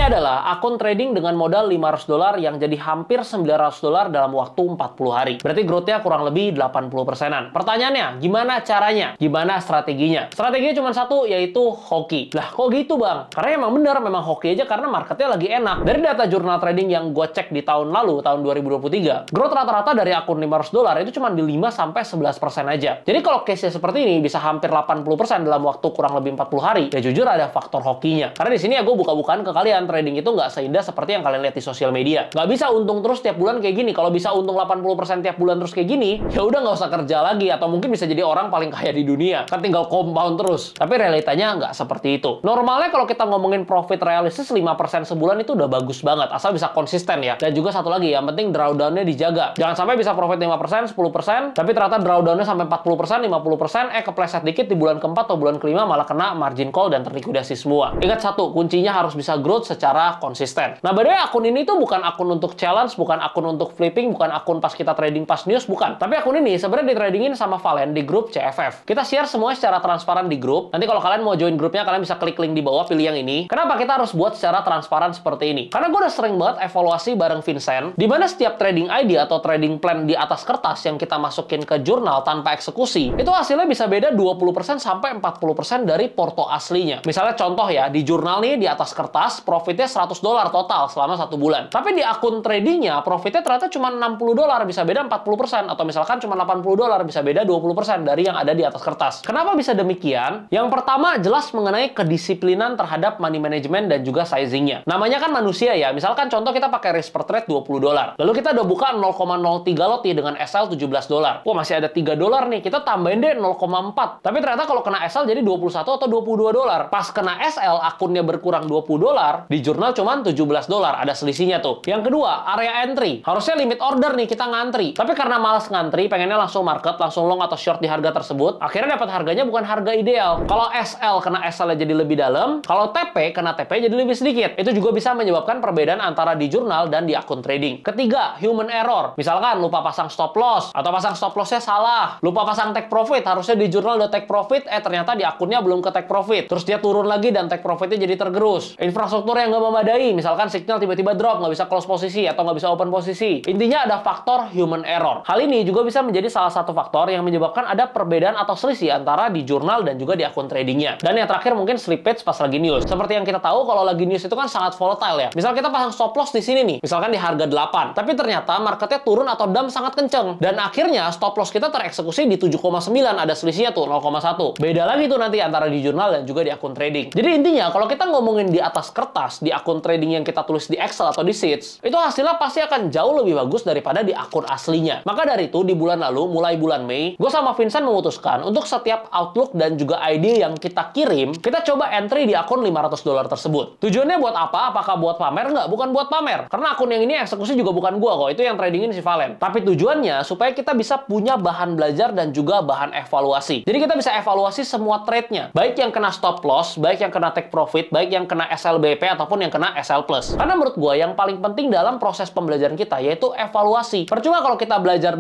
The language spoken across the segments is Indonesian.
adalah akun trading dengan modal $500 yang jadi hampir $900 dalam waktu 40 hari. Berarti growth-nya kurang lebih 80%-an. Pertanyaannya, gimana caranya? Gimana strateginya? Strateginya cuma satu, yaitu hoki. Lah, kok gitu bang? Karena emang bener, memang hoki aja karena marketnya lagi enak. Dari data jurnal trading yang gue cek di tahun lalu, tahun 2023, growth rata-rata dari akun $500 itu cuma di 5-11% aja. Jadi kalau case-nya seperti ini bisa hampir 80% dalam waktu kurang lebih 40 hari, ya jujur ada faktor hokinya. Karena di sini ya gue buka-bukaan ke kalian, trading itu nggak seindah seperti yang kalian lihat di sosial media. Nggak bisa untung terus tiap bulan kayak gini. Kalau bisa untung 80% tiap bulan terus kayak gini, ya udah nggak usah kerja lagi, atau mungkin bisa jadi orang paling kaya di dunia. Kan tinggal compound terus. Tapi realitanya nggak seperti itu. Normalnya kalau kita ngomongin profit realistis 5% sebulan itu udah bagus banget, asal bisa konsisten ya. Dan juga satu lagi, yang penting drawdown-nya dijaga. Jangan sampai bisa profit 5%, 10%, tapi ternyata drawdown-nya sampai 40%, 50%, kepleset dikit di bulan keempat atau bulan kelima malah kena margin call dan terlikuidasi semua. Ingat satu, kuncinya harus bisa growth secara konsisten. Nah, by the way, akun ini tuh bukan akun untuk challenge, bukan akun untuk flipping, bukan akun pas kita trading pas news, bukan. Tapi akun ini sebenarnya ditradingin sama Valen di grup CFF. Kita share semua secara transparan di grup. Nanti kalau kalian mau join grupnya, kalian bisa klik link di bawah, pilih yang ini. Kenapa kita harus buat secara transparan seperti ini? Karena gue udah sering banget evaluasi bareng Vincent, di mana setiap trading ID atau trading plan di atas kertas yang kita masukin ke jurnal tanpa eksekusi, itu hasilnya bisa beda 20% sampai 40% dari porto aslinya. Misalnya contoh ya, di jurnal nih di atas kertas profitnya $100 total selama 1 bulan. Tapi di akun tradingnya profitnya ternyata cuma $60, bisa beda 40%, atau misalkan cuma $80, bisa beda 20% dari yang ada di atas kertas. Kenapa bisa demikian? Yang pertama jelas mengenai kedisiplinan terhadap money management dan juga sizingnya. Namanya kan manusia ya, misalkan contoh kita pakai risk per trade $20. Lalu kita udah buka 0,03 lot nih dengan SL $17. Wah, masih ada $3 nih, kita tambahin deh 0,4. Tapi ternyata kalau kena SL jadi 21 atau $22. Pas kena SL akunnya berkurang $20, di jurnal cuman $17. Ada selisihnya tuh. Yang kedua, area entry. Harusnya limit order nih, kita ngantri. Tapi karena malas ngantri, pengennya langsung market, langsung long atau short di harga tersebut, akhirnya dapat harganya bukan harga ideal. Kalau SL kena SL jadi lebih dalam, kalau TP kena TP jadi lebih sedikit. Itu juga bisa menyebabkan perbedaan antara di jurnal dan di akun trading. Ketiga, human error. Misalkan lupa pasang stop loss, atau pasang stop lossnya salah. Lupa pasang take profit, harusnya di jurnal udah take profit, ternyata di akunnya belum ke take profit. Terus dia turun lagi dan take profitnya jadi tergerus. Infrastruktur yang nggak memadai, misalkan signal tiba-tiba drop, nggak bisa close posisi, atau nggak bisa open posisi. Intinya ada faktor human error. Hal ini juga bisa menjadi salah satu faktor yang menyebabkan ada perbedaan atau selisih antara di jurnal dan juga di akun tradingnya. Dan yang terakhir mungkin slippage pas lagi news. Seperti yang kita tahu, kalau lagi news itu kan sangat volatile ya. Misal kita pasang stop loss di sini nih, misalkan di harga 8, tapi ternyata marketnya turun atau dump sangat kenceng. Dan akhirnya stop loss kita tereksekusi di 7,9, ada selisihnya tuh 0,1. Beda lagi tuh nanti antara di jurnal dan juga di akun trading. Jadi intinya kalau kita ngomongin di atas kertas, di akun trading yang kita tulis di Excel atau di Sheets, itu hasilnya pasti akan jauh lebih bagus daripada di akun aslinya. Maka dari itu di bulan lalu, mulai bulan Mei, gue sama Vincent memutuskan untuk setiap outlook dan juga ID yang kita kirim, kita coba entry di akun $500 tersebut. Tujuannya buat apa? Apakah buat pamer? Nggak, bukan buat pamer. Karena akun yang ini eksekusi juga bukan gua kok, itu yang tradingin si Valen. Tapi tujuannya supaya kita bisa punya bahan belajar dan juga bahan evaluasi. Jadi kita bisa evaluasi semua trade-nya. Baik yang kena stop loss, baik yang kena take profit, baik yang kena SLBP ataupun yang kena SL plus. Karena menurut gua yang paling penting dalam proses pembelajaran kita yaitu evaluasi. Percuma kalau kita belajar,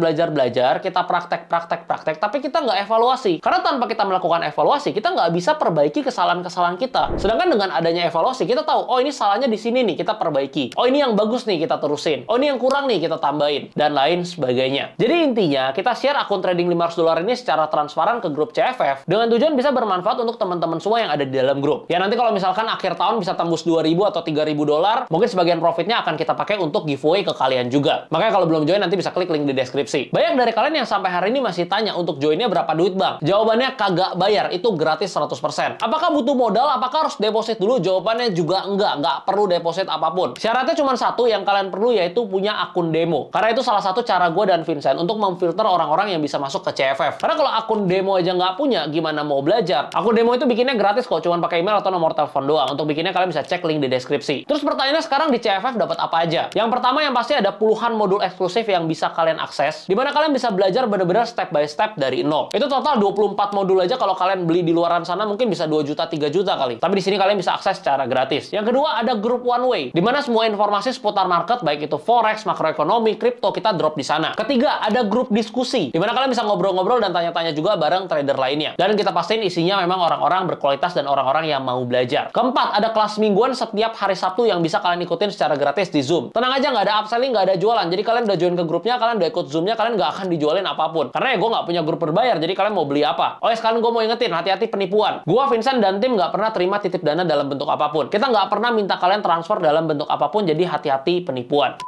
kita praktek, tapi kita nggak evaluasi. Karena tanpa kita melakukan evaluasi, kita nggak bisa perbaiki kesalahan-kesalahan kita. Sedangkan dengan adanya evaluasi, kita tahu, oh ini salahnya di sini nih, kita perbaiki. Oh ini yang bagus nih, kita terusin. Oh ini yang kurang nih, kita tambahin. Dan lain sebagainya. Jadi intinya, kita share akun trading $500 ini secara transparan ke grup CFF dengan tujuan bisa bermanfaat untuk teman-teman semua yang ada di dalam grup. Ya nanti kalau misalkan akhir tahun bisa tembus $2.000 atau $3.000, mungkin sebagian profitnya akan kita pakai untuk giveaway ke kalian juga. Makanya kalau belum join nanti bisa klik link di deskripsi. Banyak dari kalian yang sampai hari ini masih tanya untuk joinnya berapa duit bang? Jawabannya kagak bayar, itu gratis 100%. Apakah butuh modal? Apakah harus deposit dulu? Jawabannya juga nggak perlu deposit apapun. Syaratnya cuma satu yang kalian perlu, yaitu punya akun demo. Karena itu salah satu cara gue dan Vincent untuk memfilter orang-orang yang bisa masuk ke CFF. Karena kalau akun demo aja nggak punya, gimana mau belajar? Akun demo itu bikinnya gratis kok, cuma pakai email atau nomor telepon doang. Untuk bikinnya kalian bisa cek link di deskripsi. Terus pertanyaannya sekarang di CFF dapat apa aja? Yang pertama yang pasti ada puluhan modul eksklusif yang bisa kalian akses, dimana kalian bisa belajar benar-benar step by step dari nol. Itu total 24 modul aja. Kalau kalian beli di luaran sana mungkin bisa 2 juta, 3 juta kali. Tapi di sini kalian bisa akses secara gratis. Yang kedua ada grup one way, dimana semua informasi seputar market, baik itu forex, makroekonomi, kripto, kita drop di sana. Ketiga ada grup diskusi, dimana kalian bisa ngobrol-ngobrol dan tanya-tanya juga bareng trader lainnya. Dan kita pastiin isinya memang orang-orang berkualitas dan orang-orang yang mau belajar. Keempat ada kelas mingguan setiap setiap hari Sabtu yang bisa kalian ikutin secara gratis di Zoom. Tenang aja, nggak ada upselling, nggak ada jualan. Jadi kalian udah join ke grupnya, kalian udah ikut Zoom-nya, kalian nggak akan dijualin apapun. Karena ya gue nggak punya grup berbayar, jadi kalian mau beli apa? Oh ya, sekarang gue mau ingetin, hati-hati penipuan. Gue, Vincent, dan tim nggak pernah terima titip dana dalam bentuk apapun. Kita nggak pernah minta kalian transfer dalam bentuk apapun, jadi hati-hati penipuan.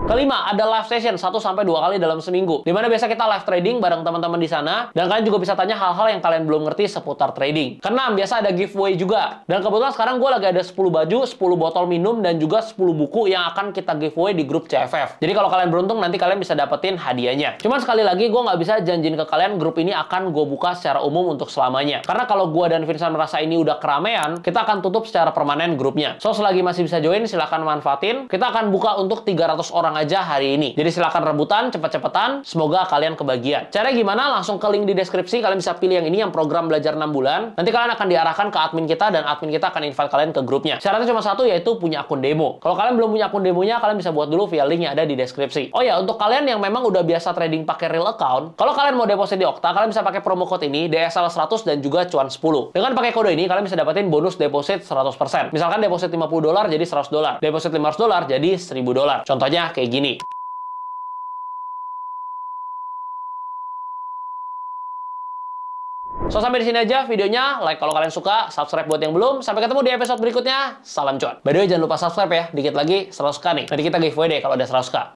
Kelima, ada live session 1-2 kali dalam seminggu. Dimana biasa kita live trading bareng teman-teman di sana. Dan kalian juga bisa tanya hal-hal yang kalian belum ngerti seputar trading. Keenam, biasa ada giveaway juga. Dan kebetulan sekarang gue lagi ada 10 baju, 10 botol minum, dan juga 10 buku yang akan kita giveaway di grup CFF. Jadi kalau kalian beruntung, nanti kalian bisa dapetin hadiahnya. Cuman sekali lagi, gue nggak bisa janjiin ke kalian grup ini akan gue buka secara umum untuk selamanya. Karena kalau gue dan Vincent merasa ini udah keramaian, kita akan tutup secara permanen grupnya. So, selagi masih bisa join, silahkan manfaatin. Kita akan buka untuk 300 orang aja hari ini. Jadi silakan rebutan, cepet-cepetan, semoga kalian kebagian. Caranya gimana? Langsung ke link di deskripsi, kalian bisa pilih yang ini, yang program belajar 6 bulan. Nanti kalian akan diarahkan ke admin kita, dan admin kita akan invite kalian ke grupnya. Syaratnya cuma satu, yaitu punya akun demo. Kalau kalian belum punya akun demonya, kalian bisa buat dulu via link yang ada di deskripsi. Oh ya, untuk kalian yang memang udah biasa trading pakai real account, kalau kalian mau deposit di Okta, kalian bisa pakai promo code ini, DSL 100 dan juga cuan 10. Dengan pakai kode ini, kalian bisa dapetin bonus deposit 100%. Misalkan deposit $50 jadi $100, deposit $500 jadi $1000. Contohnya kayak gini. So, sampai di sini aja videonya. Like kalau kalian suka, subscribe buat yang belum. Sampai ketemu di episode berikutnya. Salam cuan. By the way, jangan lupa subscribe ya. Dikit lagi 100k nih. Nanti kita giveaway deh kalau udah 100k.